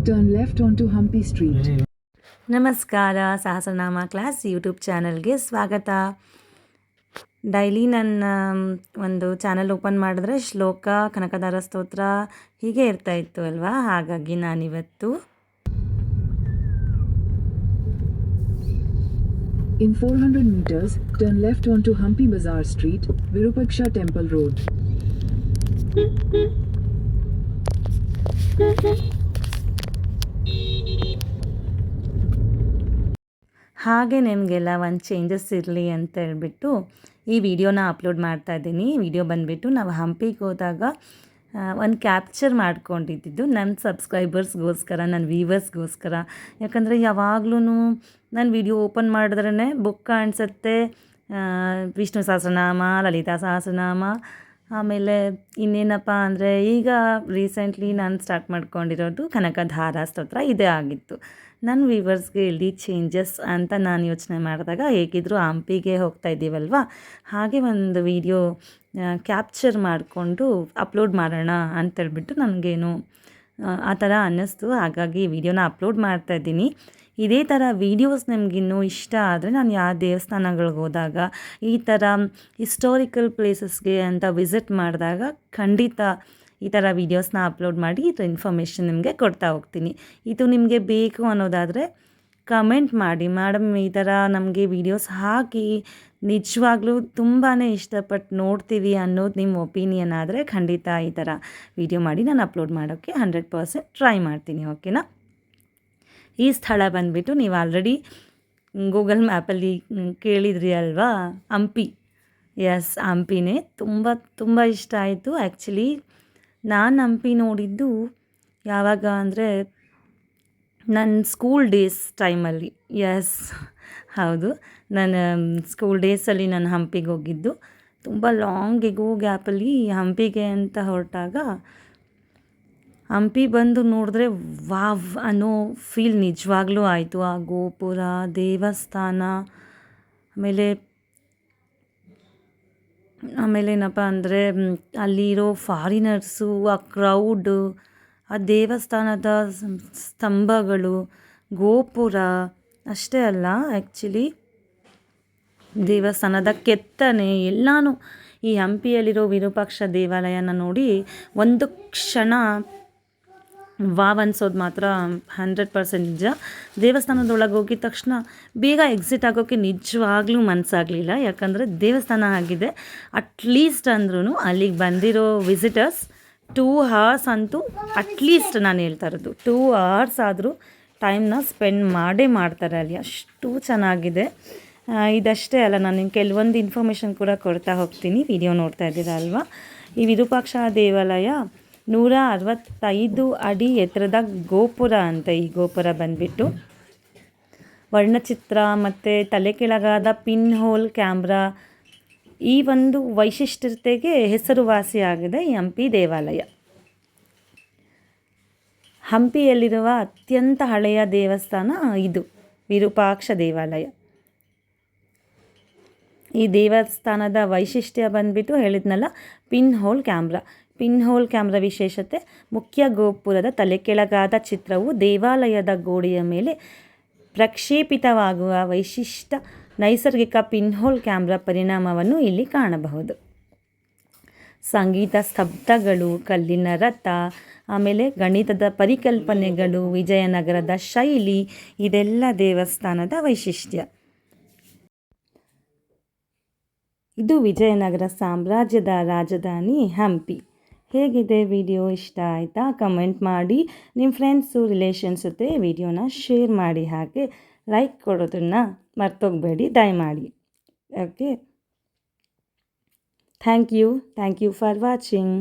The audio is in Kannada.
Turn left onto Humpy Street. ನಮಸ್ಕಾರ, ಸಹಸ್ರನಾಮ ಕ್ಲಾಸ್ ಯೂಟ್ಯೂಬ್ ಚಾನಲ್ಗೆ ಸ್ವಾಗತ. ಡೈಲಿ ನನ್ನ ಒಂದು ಚಾನಲ್ ಓಪನ್ ಮಾಡಿದ್ರೆ ಶ್ಲೋಕ, ಕನಕದಾರ ಸ್ತೋತ್ರ ಹೀಗೆ ಇರ್ತಾಯಿತ್ತು ಅಲ್ವಾ. ಹಾಗಾಗಿ ನಾನಿವತ್ತು In 400 meters, turn left onto Humpy Bazaar Street, Virupaksha Temple Road. ಹಾಗೆ ನಿಮಗೆಲ್ಲ ಒಂದು ಚೇಂಜಸ್ ಇರಲಿ ಅಂತ ಹೇಳ್ಬಿಟ್ಟು ಈ ವಿಡಿಯೋನ ಅಪ್ಲೋಡ್ ಮಾಡ್ತಾ ಇದ್ದೀನಿ. ವಿಡಿಯೋ ಬಂದುಬಿಟ್ಟು ನಾವು ಹಂಪಿಗೆ ಹೋದಾಗ ಒಂದು ಕ್ಯಾಪ್ಚರ್ ಮಾಡ್ಕೊಂಡಿದ್ದು ನನ್ನ ಸಬ್ಸ್ಕ್ರೈಬರ್ಸ್ಗೋಸ್ಕರ, ನನ್ನ ವ್ಯೂವರ್ಸ್ಗೋಸ್ಕರ. ಯಾಕಂದರೆ ಯಾವಾಗ್ಲೂ ನನ್ನ ವಿಡಿಯೋ ಓಪನ್ ಮಾಡಿದ್ರೇ ಬುಕ್ ಕಾಣಿಸುತ್ತೆ, ವಿಷ್ಣು ಸಹಸ್ರನಾಮ, ಲಲಿತಾ ಸಹಸ್ರನಾಮ, ಆಮೇಲೆ ಇನ್ನೇನಪ್ಪ ಅಂದರೆ ಈಗ ರೀಸೆಂಟ್ಲಿ ನಾನು ಸ್ಟಾರ್ಟ್ ಮಾಡ್ಕೊಂಡಿರೋದು ಕನಕಧಾರ ಸ್ತೋತ್ರ ಇದೇ ಆಗಿತ್ತು. ನನ್ನ ವ್ಯೂವರ್ಸ್ಗೆ ಇಲ್ಲಿ ಚೇಂಜಸ್ ಅಂತ ನಾನು ಯೋಚನೆ ಮಾಡಿದಾಗ ಹೇಗಿದ್ದರೂ ಹಂಪಿಗೆ ಹೋಗ್ತಾ ಇದ್ದೀವಲ್ವ, ಹಾಗೆ ಒಂದು ವಿಡಿಯೋ ಕ್ಯಾಪ್ಚರ್ ಮಾಡಿಕೊಂಡು ಅಪ್ಲೋಡ್ ಮಾಡೋಣ ಅಂತೇಳ್ಬಿಟ್ಟು ನನಗೇನು ಆ ಥರ ಅನ್ನಿಸ್ತು. ಹಾಗಾಗಿ ವಿಡಿಯೋನ ಅಪ್ಲೋಡ್ ಮಾಡ್ತಾಯಿದ್ದೀನಿ. ಇದೇ ಥರ ವೀಡಿಯೋಸ್ ನಿಮಗಿನ್ನೂ ಇಷ್ಟ ಆದರೆ ನಾನು ಯಾವ ದೇವಸ್ಥಾನಗಳಿಗೆ ಹೋದಾಗ ಈ ಥರ ಹಿಸ್ಟಾರಿಕಲ್ ಪ್ಲೇಸಸ್ಗೆ ಅಂತ ವಿಸಿಟ್ ಮಾಡಿದಾಗ ಖಂಡಿತ ಈ ಥರ ವೀಡಿಯೋಸ್ನ ಅಪ್ಲೋಡ್ ಮಾಡಿ ಇದರ ಇನ್ಫಾರ್ಮೇಷನ್ ನಿಮಗೆ ಕೊಡ್ತಾ ಹೋಗ್ತೀನಿ. ಇದು ನಿಮಗೆ ಬೇಕು ಅನ್ನೋದಾದರೆ ಕಮೆಂಟ್ ಮಾಡಿ, ಮೇಡಮ್ ಈ ಥರ ನಮಗೆ ವೀಡಿಯೋಸ್ ಹಾಕಿ ನಿಜವಾಗ್ಲೂ ತುಂಬಾ ಇಷ್ಟಪಟ್ಟು ನೋಡ್ತೀವಿ ಅನ್ನೋದು ನಿಮ್ಮ ಒಪಿನಿಯನ್ ಆದರೆ ಖಂಡಿತ ಈ ಥರ ವೀಡಿಯೋ ಮಾಡಿ ನಾನು ಅಪ್ಲೋಡ್ ಮಾಡೋಕ್ಕೆ 100% ಟ್ರೈ ಮಾಡ್ತೀನಿ. ಓಕೆನಾ. ಈ ಸ್ಥಳ ಬಂದುಬಿಟ್ಟು ನೀವು ಆಲ್ರೆಡಿ ಗೂಗಲ್ ಮ್ಯಾಪಲ್ಲಿ ಕೇಳಿದ್ರಿ ಅಲ್ವಾ, ಹಂಪಿ. ಎಸ್, ಹಂಪಿನೇ. ತುಂಬ ಇಷ್ಟ ಆಯಿತು. ಆ್ಯಕ್ಚುಲಿ ನಾನು ಹಂಪಿ ನೋಡಿದ್ದು ಯಾವಾಗ ಅಂದರೆ ನನ್ನ ಸ್ಕೂಲ್ ಡೇಸ್ ಟೈಮಲ್ಲಿ. ಎಸ್, ಹೌದು, ನನ್ನ ಸ್ಕೂಲ್ ಡೇಸಲ್ಲಿ ನಾನು ಹಂಪಿಗೆ ಹೋಗಿದ್ದು. ತುಂಬ ಲಾಂಗಿಗೂ ಗ್ಯಾಪಲ್ಲಿ ಹಂಪಿಗೆ ಅಂತ ಹೊರಟಾಗ ಹಂಪಿ ಬಂದು ನೋಡಿದ್ರೆ ವಾವ್ ಅನ್ನೋ ಫೀಲ್ ನಿಜವಾಗ್ಲೂ ಆಯಿತು. ಆ ಗೋಪುರ, ದೇವಸ್ಥಾನ, ಆಮೇಲೇನಪ್ಪ ಅಂದರೆ ಅಲ್ಲಿರೋ ಫಾರಿನರ್ಸು, ಆ ಕ್ರೌಡು, ಆ ದೇವಸ್ಥಾನದ ಸ್ತಂಭಗಳು, ಗೋಪುರ ಅಷ್ಟೇ ಅಲ್ಲ, ಆ್ಯಕ್ಚುಲಿ ದೇವಸ್ಥಾನದ ಕೆತ್ತನೆ ಎಲ್ಲನೂ ಈ ಹಂಪಿಯಲ್ಲಿರೋ ವಿರೂಪಾಕ್ಷ ದೇವಾಲಯನ ನೋಡಿ ಒಂದು ಕ್ಷಣ ವಾವ್ ಅನ್ಸೋದು ಮಾತ್ರ 100% ನಿಜ. ದೇವಸ್ಥಾನದೊಳಗೆ ಹೋಗಿದ ತಕ್ಷಣ ಬೇಗ ಎಕ್ಸಿಟ್ ಆಗೋಕ್ಕೆ ನಿಜವಾಗ್ಲೂ ಮನಸ್ಸಾಗಲಿಲ್ಲ. ಯಾಕಂದರೆ ದೇವಸ್ಥಾನ ಆಗಿದೆ. ಅಟ್ಲೀಸ್ಟ್ ಅಂದ್ರೂ ಅಲ್ಲಿಗೆ ಬಂದಿರೋ ವಿಸಿಟರ್ಸ್ 2 hours ಅಂತೂ ಅಟ್ಲೀಸ್ಟ್ ನಾನು ಹೇಳ್ತಾ ಇರೋದು 2 hours ಆದರೂ ಟೈಮ್ನ ಸ್ಪೆಂಡ್ ಮಾಡ್ತಾರೆ ಅಲ್ಲಿ. ಅಷ್ಟು ಚೆನ್ನಾಗಿದೆ. ಇದಷ್ಟೇ ಅಲ್ಲ, ನಾನು ಕೆಲವೊಂದು ಇನ್ಫಾರ್ಮೇಷನ್ ಕೂಡ ಕೊಡ್ತಾ ಹೋಗ್ತೀನಿ. ವಿಡಿಯೋ ನೋಡ್ತಾ ಇದ್ದೀರಾ ಅಲ್ವಾ. ಈ ವಿರೂಪಾಕ್ಷ ದೇವಾಲಯ 165 ಅಡಿ ಎತ್ತರದ ಗೋಪುರ ಅಂತ. ಈ ಗೋಪುರ ಬಂದುಬಿಟ್ಟು ವರ್ಣಚಿತ್ರ ಮತ್ತು ತಲೆ ಕೆಳಗಾದ ಪಿನ್ ಹೋಲ್ ಕ್ಯಾಮ್ರಾ, ಈ ಒಂದು ವೈಶಿಷ್ಟ್ಯತೆಗೆ ಹೆಸರುವಾಸಿಯಾಗಿದೆ ಈ ಹಂಪಿ ದೇವಾಲಯ. ಹಂಪಿಯಲ್ಲಿರುವ ಅತ್ಯಂತ ಹಳೆಯ ದೇವಸ್ಥಾನ ಇದು ವಿರೂಪಾಕ್ಷ ದೇವಾಲಯ. ಈ ದೇವಸ್ಥಾನದ ವೈಶಿಷ್ಟ್ಯ ಬಂದುಬಿಟ್ಟು ಹೇಳಿದ್ನಲ್ಲ, ಪಿನ್ ಹೋಲ್ ಕ್ಯಾಮ್ರಾ ವಿಶೇಷತೆ. ಮುಖ್ಯ ಗೋಪುರದ ತಲೆ ಕೆಳಗಾದ ಚಿತ್ರವು ದೇವಾಲಯದ ಗೋಡೆಯ ಮೇಲೆ ಪ್ರಕ್ಷೇಪಿತವಾಗುವ ವೈಶಿಷ್ಟ್ಯ ನೈಸರ್ಗಿಕ ಪಿನ್ ಹೋಲ್ ಕ್ಯಾಮ್ರಾ ಪರಿಣಾಮವನ್ನು ಇಲ್ಲಿ ಕಾಣಬಹುದು. ಸಂಗೀತ ಸ್ತಬ್ಧಗಳು, ಕಲ್ಲಿನ ರಥ, ಆಮೇಲೆ ಗಣಿತದ ಪರಿಕಲ್ಪನೆಗಳು, ವಿಜಯನಗರದ ಶೈಲಿ, ಇದೆಲ್ಲ ದೇವಸ್ಥಾನದ ವೈಶಿಷ್ಟ್ಯ. ಇದು ವಿಜಯನಗರ ಸಾಮ್ರಾಜ್ಯದ ರಾಜಧಾನಿ ಹಂಪಿ. ಹೇಗಿದೆ ವಿಡಿಯೋ? ಇಷ್ಟ ಆಯಿತಾ? ಕಮೆಂಟ್ ಮಾಡಿ. ನಿಮ್ಮ ಫ್ರೆಂಡ್ಸು, ರಿಲೇಷನ್ಸ್ ಜೊತೆ ವಿಡಿಯೋನ ಶೇರ್ ಮಾಡಿ. ಹಾಗೆ ಲೈಕ್ ಕೊಡೋದನ್ನು ಮರ್ತೋಗಬೇಡಿ ದಯಮಾಡಿ. Okay, thank you for watching.